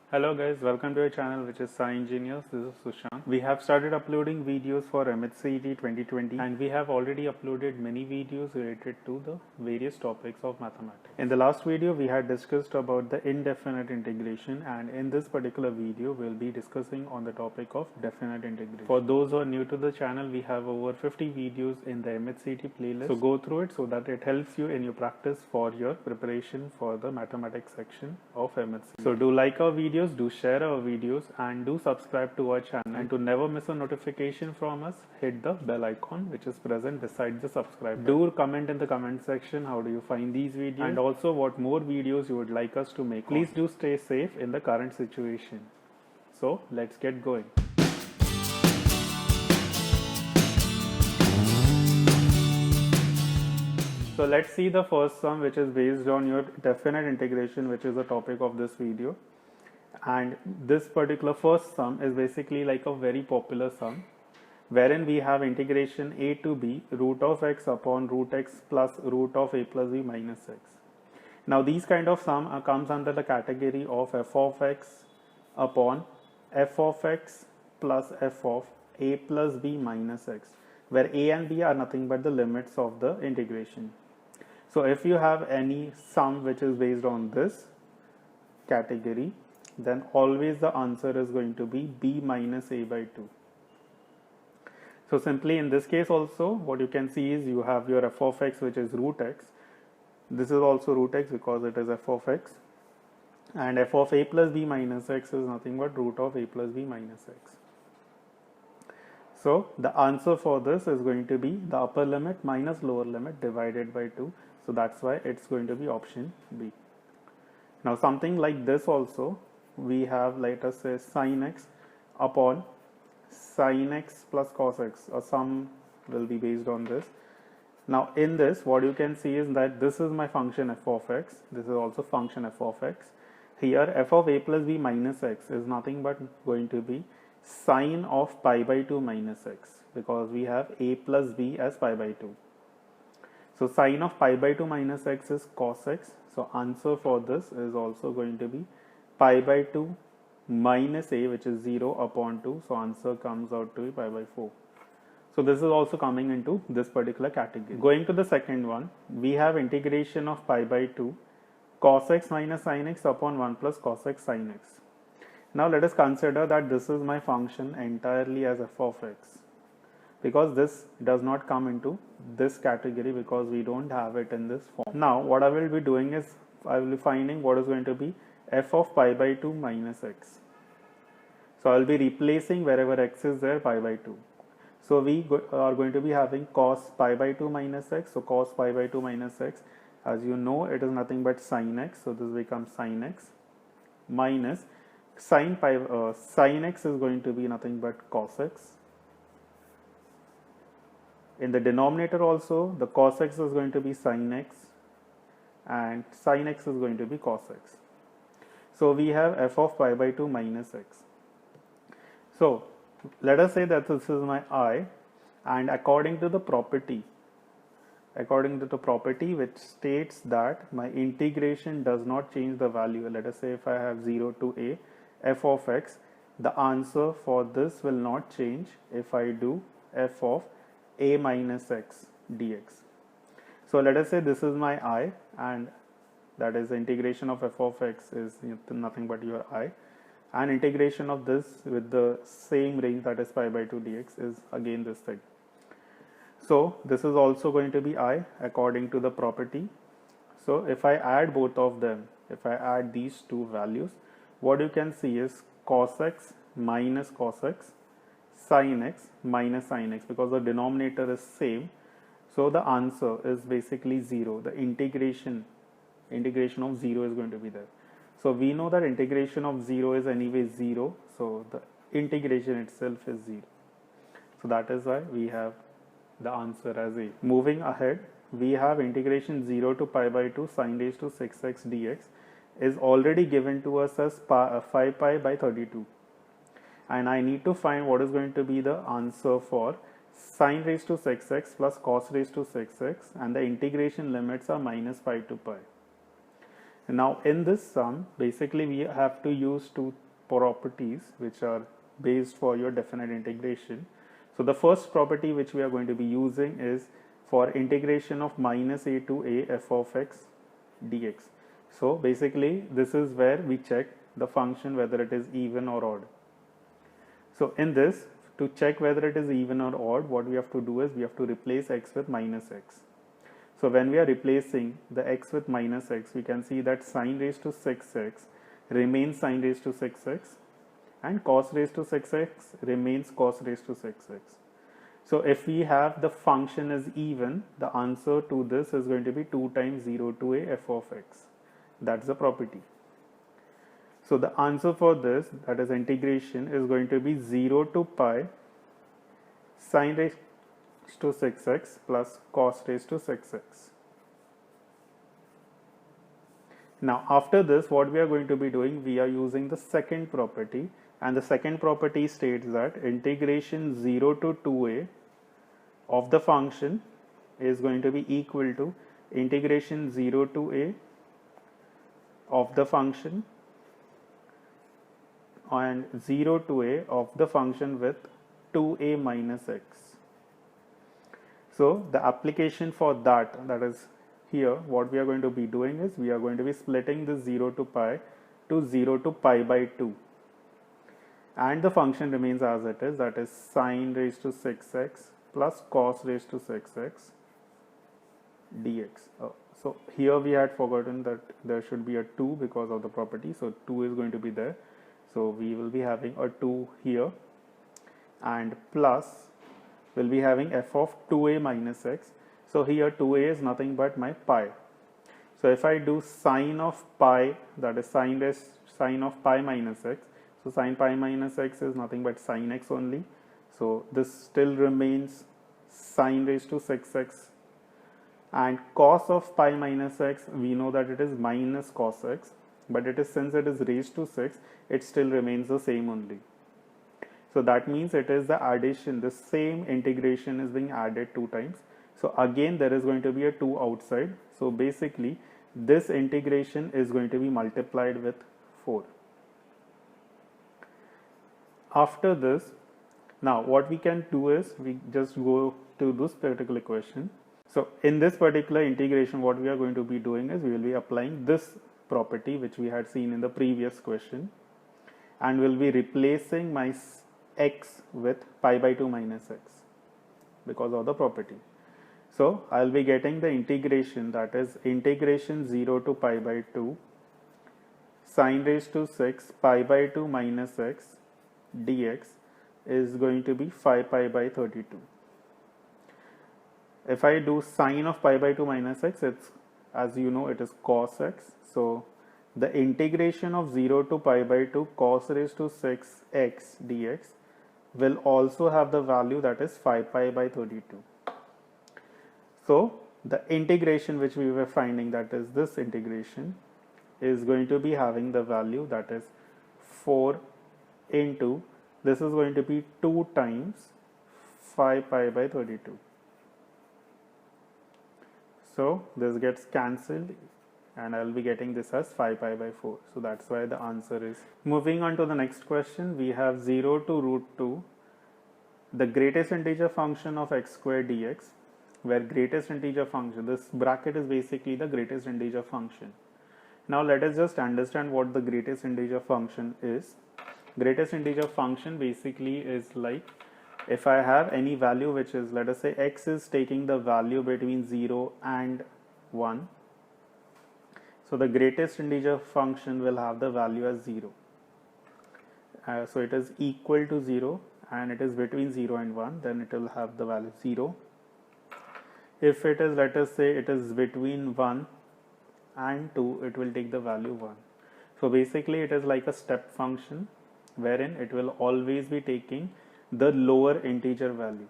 Hello guys, welcome to our channel which is SciEngineers. This is Sushant. We have started uploading videos for Mhtcet 2020 and we have already uploaded many videos related to the various topics of mathematics. In the last video we had discussed about the indefinite integration, and in this particular video we'll be discussing on the topic of definite integration. For those who are new to the channel, we have over 50 videos in the Mhtcet playlist. So go through it so that it helps you in your practice for your preparation for the mathematics section of Mhtcet. So do like our videos, do share our videos, and do subscribe to our channel. And to never miss a notification from us, hit the bell icon which is present beside the subscribe. Do comment in the comment section how do you find these videos and also what more videos you would like us to make. Please do stay safe in the current situation. So let's get going. So let's see the first sum, which is based on your definite integration, which is the topic of this video. And this particular first sum is basically like a very popular sum wherein we have integration a to b root of x upon root x plus root of a plus b minus x. Now these kind of sum comes under the category of f of x upon f of x plus f of a plus b minus x, where a and b are nothing but the limits of the integration. So if you have any sum which is based on this category, then always the answer is going to be b minus a by 2. So simply in this case also what you can see is you have your f of x which is root x. This is also root x because it is f of x, and f of a plus b minus x is nothing but root of a plus b minus x. So the answer for this is going to be the upper limit minus lower limit divided by 2. So that's why it's going to be option B. Now something like this also we have, let us say, sin x upon sin x plus cos x. A sum will be based on this. Now in this what you can see is that this is my function f of x. This is also function f of x. Here f of a plus b minus x is nothing but going to be sine of pi by 2 minus x, because we have a plus b as pi by 2. So sine of pi by 2 minus x is cos x. So answer for this is also going to be pi by 2 minus a, which is 0 upon 2. So answer comes out to be pi by 4. So this is also coming into this particular category. Going to the second one, we have integration of pi by 2 cos x minus sin x upon 1 plus cos x sin x. Now let us consider that this is my function entirely as f of x, because this does not come into this category because we don't have it in this form. Now what I will be doing is I will be finding what is going to be f of pi by 2 minus x. So I will be replacing wherever x is there pi by 2. So we are going to be having cos pi by 2 minus x. So cos pi by 2 minus x, as you know, it is nothing but sin x. So this becomes sin x minus sin x is going to be nothing but cos x. In the denominator also, the cos x is going to be sin x and sin x is going to be cos x. So we have f of pi by 2 minus x. So let us say that this is my I, and according to the property which states that my integration does not change the value. Let us say if I have 0 to a f of x, the answer for this will not change if I do f of a minus x dx. So let us say this is my I, and that is the integration of f of x is nothing but your I, and integration of this with the same range, that is pi by 2 dx, is again this thing. So this is also going to be I according to the property. So if I add both of them, if I add these two values, what you can see is cos x minus cos x, sin x minus sin x, because the denominator is same. So the answer is basically 0. The integration of 0 is going to be there. So we know that integration of 0 is anyway 0. So the integration itself is 0. So that is why we have the answer as a. Moving ahead, we have integration 0 to pi by 2 sin raised to 6x dx is already given to us as 5 pi by 32. And I need to find what is going to be the answer for sin raised to 6x plus cos raised to 6x, and the integration limits are minus pi to pi. Now in this sum, basically we have to use two properties which are based for your definite integration. So the first property which we are going to be using is for integration of minus a to a f of x dx. So basically this is where we check the function whether it is even or odd. So in this, to check whether it is even or odd, what we have to do is we have to replace x with minus x. So when we are replacing the x with minus x, we can see that sine raised to 6x remains sine raised to 6x and cos raised to 6x remains cos raised to 6x. So if we have the function is even, the answer to this is going to be 2 times 0 to a f of x. That's the property. So the answer for this, that is integration, is going to be 0 to pi sine raised to 6x plus cos raised to 6x. Now after this, what we are going to be doing, we are using the second property, and the second property states that integration 0 to 2a of the function is going to be equal to integration 0 to a of the function and 0 to a of the function with 2a minus x. So the application for that is here, what we are going to be doing is we are going to be splitting this 0 to pi to 0 to pi by 2, and the function remains as it is, that is sine raised to 6x plus cos raised to 6x dx. So here we had forgotten that there should be a 2 because of the property, so 2 is going to be there. So we will be having a 2 here, and plus we'll be having f of 2a minus x. So here 2a is nothing but my pi. So if I do sine of pi, that is sine of pi minus x, so sine pi minus x is nothing but sine x only. So this still remains sine raised to 6x, and cos of pi minus x, we know that it is minus cos x, but it is, since it is raised to 6, it still remains the same only. So that means it is the addition, the same integration is being added 2 times. So again there is going to be a 2 outside. So basically this integration is going to be multiplied with 4. After this, now what we can do is we just go to this particular question. So in this particular integration, what we are going to be doing is we will be applying this property which we had seen in the previous question, and we'll be replacing my x with pi by 2 minus x because of the property. So I'll be getting the integration, that is integration 0 to pi by 2 sine raised to 6 pi by 2 minus x dx is going to be 5 pi by 32. If I do sine of pi by 2 minus x, it's, as you know, it is cos x. So the integration of 0 to pi by 2 cos raised to 6x dx will also have the value, that is 5 pi by 32. So the integration which we were finding, that is this integration, is going to be having the value, that is 4 into, this is going to be 2 times 5 pi by 32. So this gets cancelled and I will be getting this as 5 pi by 4. So that's why the answer is. Moving on to the next question, we have 0 to root 2, the greatest integer function of x squared dx, where greatest integer function, this bracket is basically the greatest integer function. Now let us just understand what the greatest integer function is. Greatest integer function basically is like, if I have any value which is, let us say x is taking the value between 0 and 1, so the greatest integer function will have the value as 0. So it is equal to 0 and it is between 0 and 1, then it will have the value 0. If it is, let us say it is between 1 and 2, it will take the value 1. So basically it is like a step function wherein it will always be taking the lower integer value.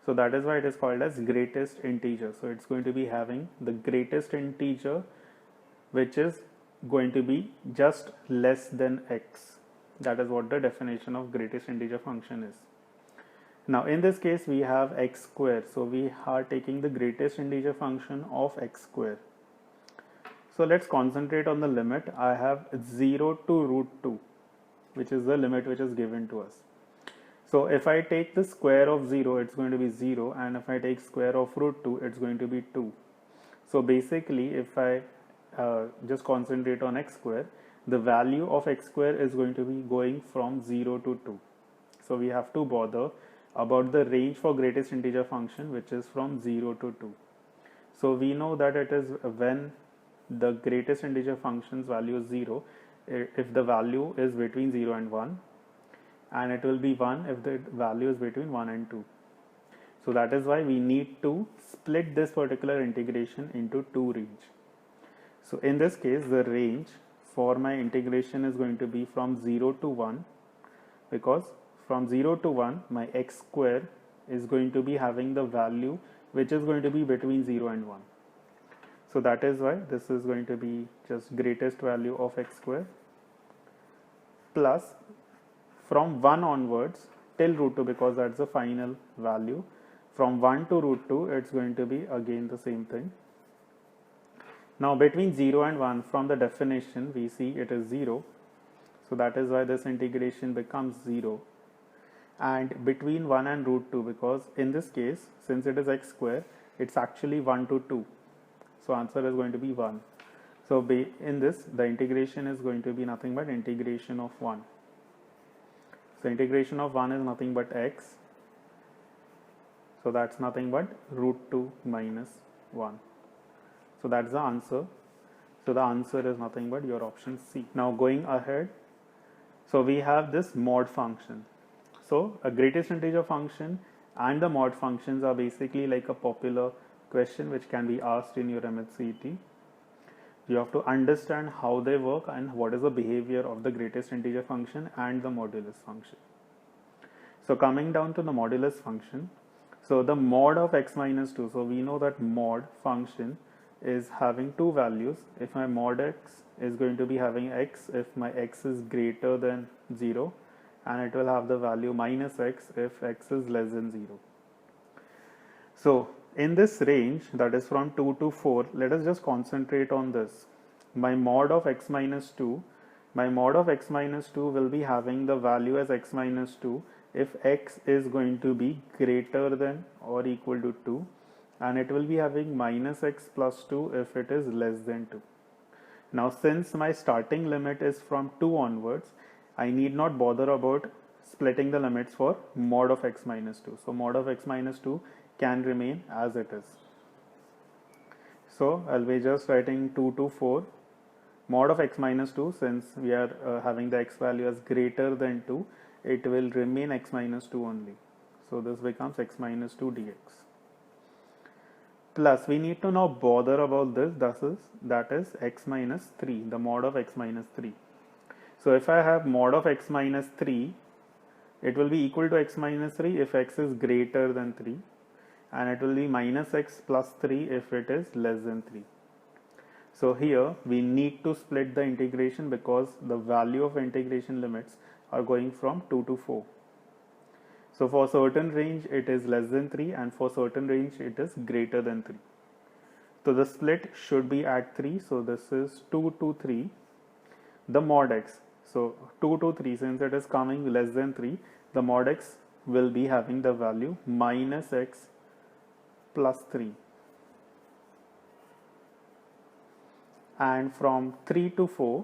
So that is why it is called as greatest integer. So it's going to be having the greatest integer which is going to be just less than x. That is what the definition of greatest integer function is. Now in this case we have x square, so we are taking the greatest integer function of x square. So let's concentrate on the limit. I have 0 to root 2, which is the limit which is given to us. So if I take the square of 0, it's going to be 0, and if I take square of root 2, it's going to be 2. So basically, if I just concentrate on x square, the value of x square is going to be going from 0 to 2. So we have to bother about the range for greatest integer function, which is from 0 to 2. So we know that it is when the greatest integer function's value is 0, if the value is between 0 and 1, and it will be 1 if the value is between 1 and 2. So that is why we need to split this particular integration into two range. So in this case, the range for my integration is going to be from 0 to 1, because from 0 to 1 my x square is going to be having the value which is going to be between 0 and 1. So that is why this is going to be just greatest value of x square plus from 1 onwards till root 2, because that's the final value. From 1 to root 2, it's going to be again the same thing. Now between 0 and 1, from the definition we see it is 0. So that is why this integration becomes 0. And between 1 and root 2, because in this case, since it is x square, it's actually 1 to 2. So answer is going to be 1. So in this, the integration is going to be nothing but integration of 1. So integration of 1 is nothing but x. So that's nothing but root 2 minus 1. So that's the answer. So the answer is nothing but your option C. Now going ahead, so we have this mod function. So a greatest integer function and the mod functions are basically like a popular question which can be asked in your Mhtcet. You have to understand how they work and what is the behavior of the greatest integer function and the modulus function. So coming down to the modulus function, so the mod of x minus 2, so we know that mod function is having two values. If my mod x is going to be having x if my x is greater than 0, and it will have the value minus x if x is less than 0. So in this range, that is from 2 to 4, let us just concentrate on this. My mod of x minus 2, my mod of x minus 2 will be having the value as x minus 2 if x is going to be greater than or equal to 2, and it will be having minus x plus 2 if it is less than 2. Now since my starting limit is from 2 onwards, I need not bother about splitting the limits for mod of x minus 2. So mod of x minus 2 can remain as it is. So I'll be just writing 2 to 4. Mod of x minus 2, since we are having the x value as greater than 2, it will remain x minus 2 only. So this becomes x minus 2 dx. Plus we need to now bother about this, that is x minus 3, the mod of x minus 3. So if I have mod of x minus 3, it will be equal to x minus 3 if x is greater than 3, and it will be minus x plus 3 if it is less than 3. So here we need to split the integration because the value of integration limits are going from 2 to 4. So for certain range it is less than 3, and for certain range it is greater than 3. So the split should be at 3. So this is 2 to 3. The mod x, so 2 to 3, since it is coming less than 3, the mod x will be having the value minus x plus 3. And from 3 to 4,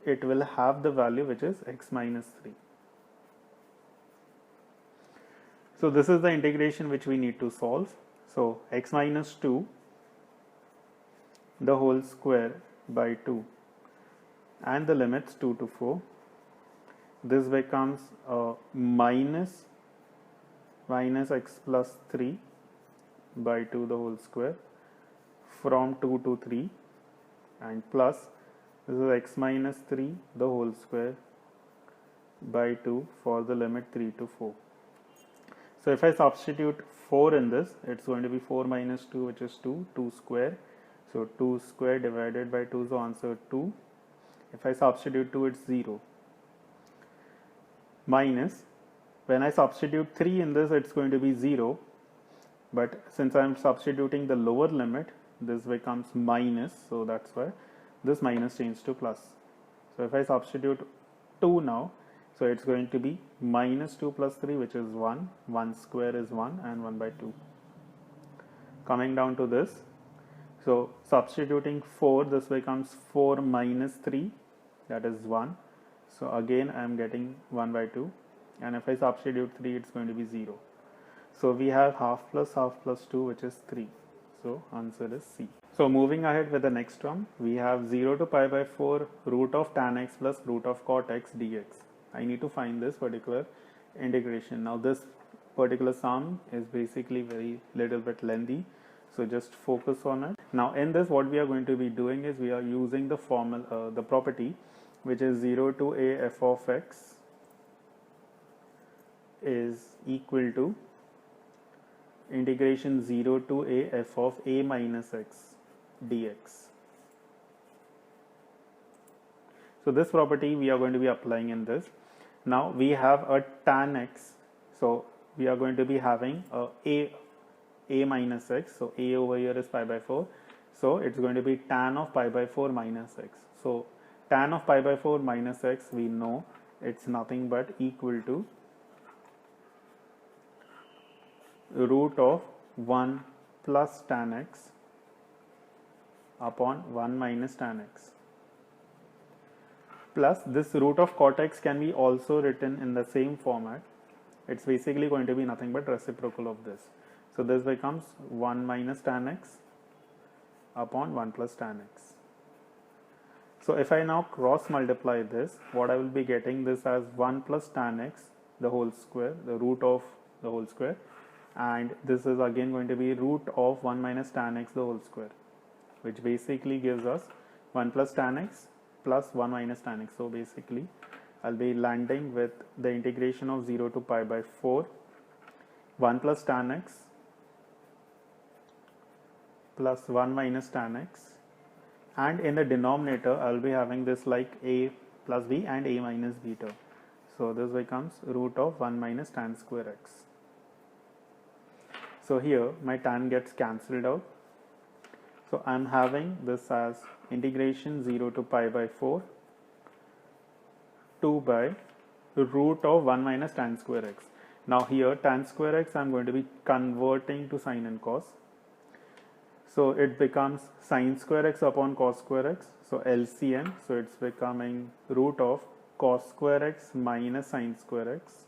it will have the value which is x minus 3. So this is the integration which we need to solve. So x minus 2 the whole square by 2 and the limits 2 to 4. This becomes minus x plus 3 by 2 the whole square from 2 to 3, and plus this is x minus 3 the whole square by 2 for the limit 3 to 4. So if I substitute 4 in this, it's going to be 4 minus 2, which is 2 square. So 2 square divided by 2, so answer 2. If I substitute 2, it's 0. Minus, when I substitute 3 in this, it's going to be 0. But since I'm substituting the lower limit, this becomes minus. So that's why this minus changes to plus. So if I substitute 2 now, so it's going to be minus 2 plus 3, which is 1. 1 square is 1 and 1 by 2. Coming down to this, so substituting 4, this becomes 4 minus 3, that is 1. So again I am getting 1 by 2, and if I substitute 3, it's going to be 0. So we have half plus 2, which is 3. So answer is C. So moving ahead with the next one, we have 0 to pi by 4 root of tan x plus root of cot x dx. I need to find this particular integration. Now this particular sum is basically very little bit lengthy, so just focus on it. Now in this, what we are going to be doing is we are using the formula, the property, which is 0 to a f of x is equal to integration 0 to a f of a minus x dx. So this property we are going to be applying in this. Now we have a tan x, so we are going to be having a minus x, so a over here is pi by 4, so it's going to be tan of pi by 4 minus x. So tan of pi by 4 minus x, we know it's nothing but equal to root of 1 plus tan x upon 1 minus tan x, plus this root of cot x can be also written in the same format. It's basically going to be nothing but reciprocal of this. So this becomes 1 minus tan x upon 1 plus tan x. So if I now cross multiply this, what I will be getting this as 1 plus tan x the whole square, the root of the whole square, and this is again going to be root of 1 minus tan x the whole square, which basically gives us 1 plus tan x plus 1 minus tan x. So basically I'll be landing with the integration of 0 to pi by 4 1 plus tan x plus 1 minus tan x, and in the denominator I'll be having this like a plus b and a minus beta. So this becomes root of 1 minus tan square x. So here my tan gets cancelled out. So I'm having this as integration 0 to pi by 4 2 by root of 1 minus tan square x. Now here tan square x I'm going to be converting to sine and cos. So it becomes sine square x upon cos square x. So LCM, so it's becoming root of cos square x minus sine square x,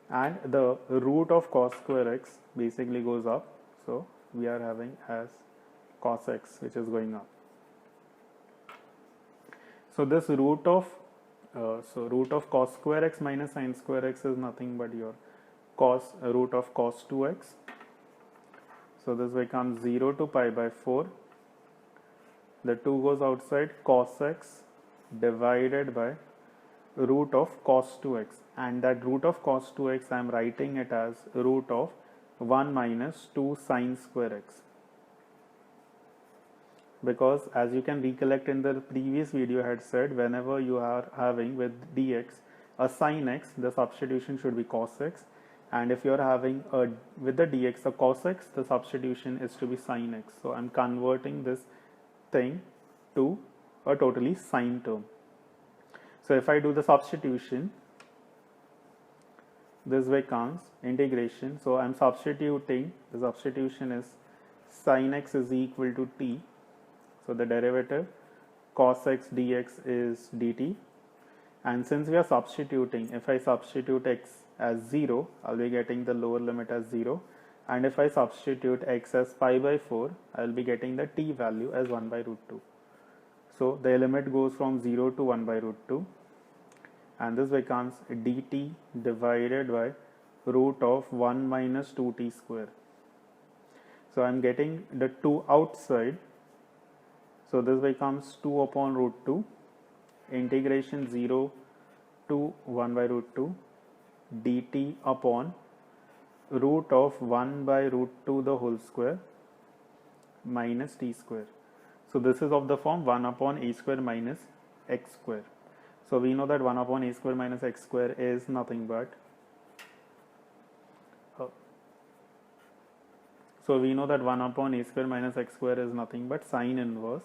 and the root of cos square x basically goes up. So we are having as cos x, which is going up. So this root of cos square x minus sine square x is nothing but your root of cos 2x. So this becomes 0 to pi by 4. The 2 goes outside, cos x divided by root of cos 2x, and that root of cos 2x I am writing it as root of 1 minus 2 sine square x, because as you can recollect in the previous video I had said, whenever you are having with dx a sine x, the substitution should be cos x, and if you are having with the dx a cos x, the substitution is to be sine x. So I am converting this thing to a totally sine term. So if I do the substitution, this becomes integration. So I am substituting, the substitution is sine x is equal to t. So the derivative cos x dx is dt, and since we are substituting, if I substitute x as 0, I'll be getting the lower limit as 0, and if I substitute x as pi by 4, I'll be getting the t value as 1 by root 2. So the limit goes from 0 to 1 by root 2, and this becomes dt divided by root of 1 minus 2t square. So I'm getting the 2 outside, so this becomes 2 upon root 2 integration 0 to 1 by root 2 dt upon root of 1 by root 2 the whole square minus t square. So this is of the form 1 upon a square minus x square. So we know that 1 upon a square minus x square is nothing but so we know that 1 upon a square minus x square is nothing but sine inverse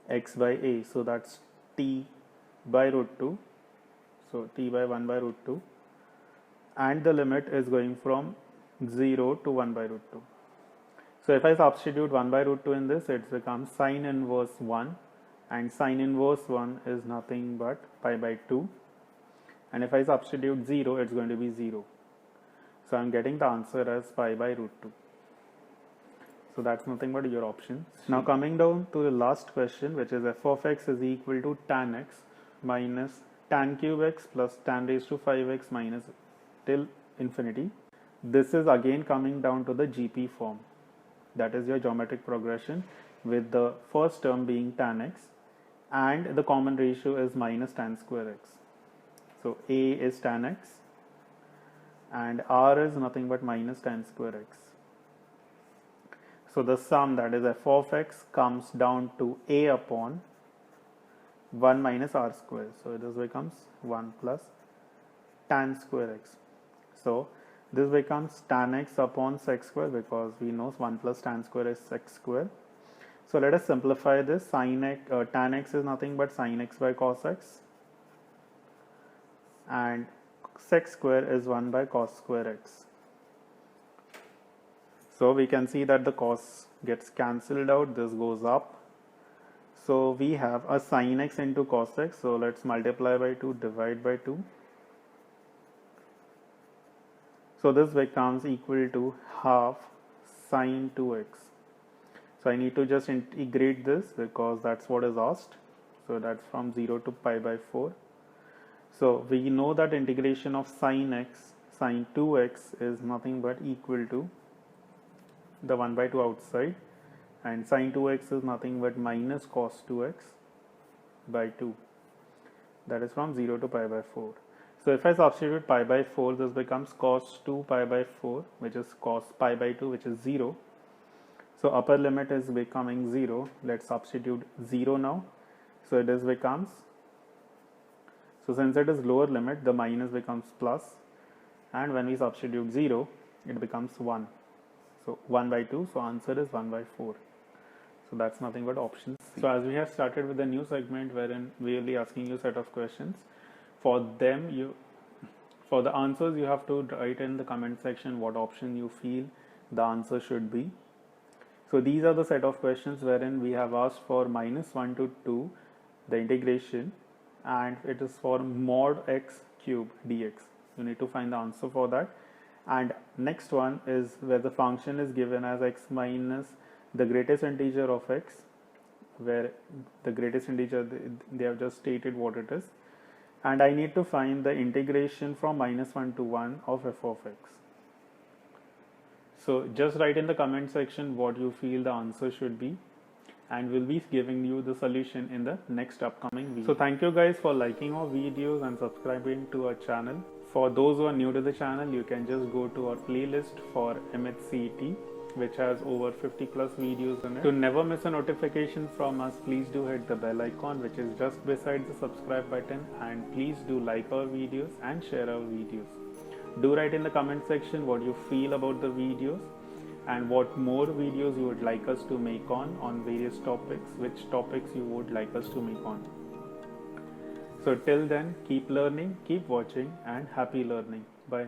x by a, so that's t by root 2, so t by 1 by root 2, and the limit is going from 0 to 1 by root 2. So if I substitute 1 by root 2 in this, it becomes sine inverse 1, and sine inverse 1 is nothing but pi by 2, and if I substitute 0, it's going to be 0. So I'm getting the answer as pi by root 2. So that's nothing but your option. Now coming down to the last question, which is f of x is equal to tan x minus tan cube x plus tan raised to 5x minus till infinity. This is again coming down to the GP form. That is your geometric progression, with the first term being tan x and the common ratio is minus tan square x. So a is tan x and r is nothing but minus tan square x. So the sum, that is f of x, comes down to a upon 1 minus r square. So this becomes 1 plus tan square x. So this becomes tan x upon sec square, because we know 1 plus tan square is sec square. So let us simplify this. Tan x is nothing but sin x by cos x, and sec square is 1 by cos square x. So we can see that the cos gets cancelled out, this goes up. So we have a sin x into cos x, so let's multiply by 2, divide by 2. So this becomes equal to half sin 2x. So I need to just integrate this because that's what is asked. So that's from 0 to pi by 4. So we know that integration of sin x, sin 2x is nothing but equal to the 1 by 2 outside, and sin 2x is nothing but minus cos 2x by 2. That is from 0 to pi by 4. So if I substitute pi by 4, this becomes cos 2 pi by 4, which is cos pi by 2, which is 0. So upper limit is becoming 0. Let's substitute 0 now. So it is becomes, so since it is lower limit, the minus becomes plus, and when we substitute 0, it becomes 1. So 1 by 2, so answer is 1 by 4. So that's nothing but options. So as we have started with a new segment wherein we will be asking you a set of questions. For them, for the answers, you have to write in the comment section what option you feel the answer should be. So these are the set of questions wherein we have asked for minus 1 to 2, the integration, and it is for mod x cube dx. You need to find the answer for that. And next one is where the function is given as x minus the greatest integer of x, where the greatest integer, they have just stated what it is. And I need to find the integration from minus 1 to 1 of f of x. So just write in the comment section what you feel the answer should be, and we'll be giving you the solution in the next upcoming video. So thank you guys for liking our videos and subscribing to our channel. For those who are new to the channel, you can just go to our playlist for Mhtcet, which has over 50 plus videos in it. To never miss a notification from us, please do hit the bell icon, which is just beside the subscribe button, and please do like our videos and share our videos. Do write in the comment section what you feel about the videos and what more videos you would like us to make on various topics, which topics you would like us to make on. So till then, keep learning, keep watching, and happy learning. Bye.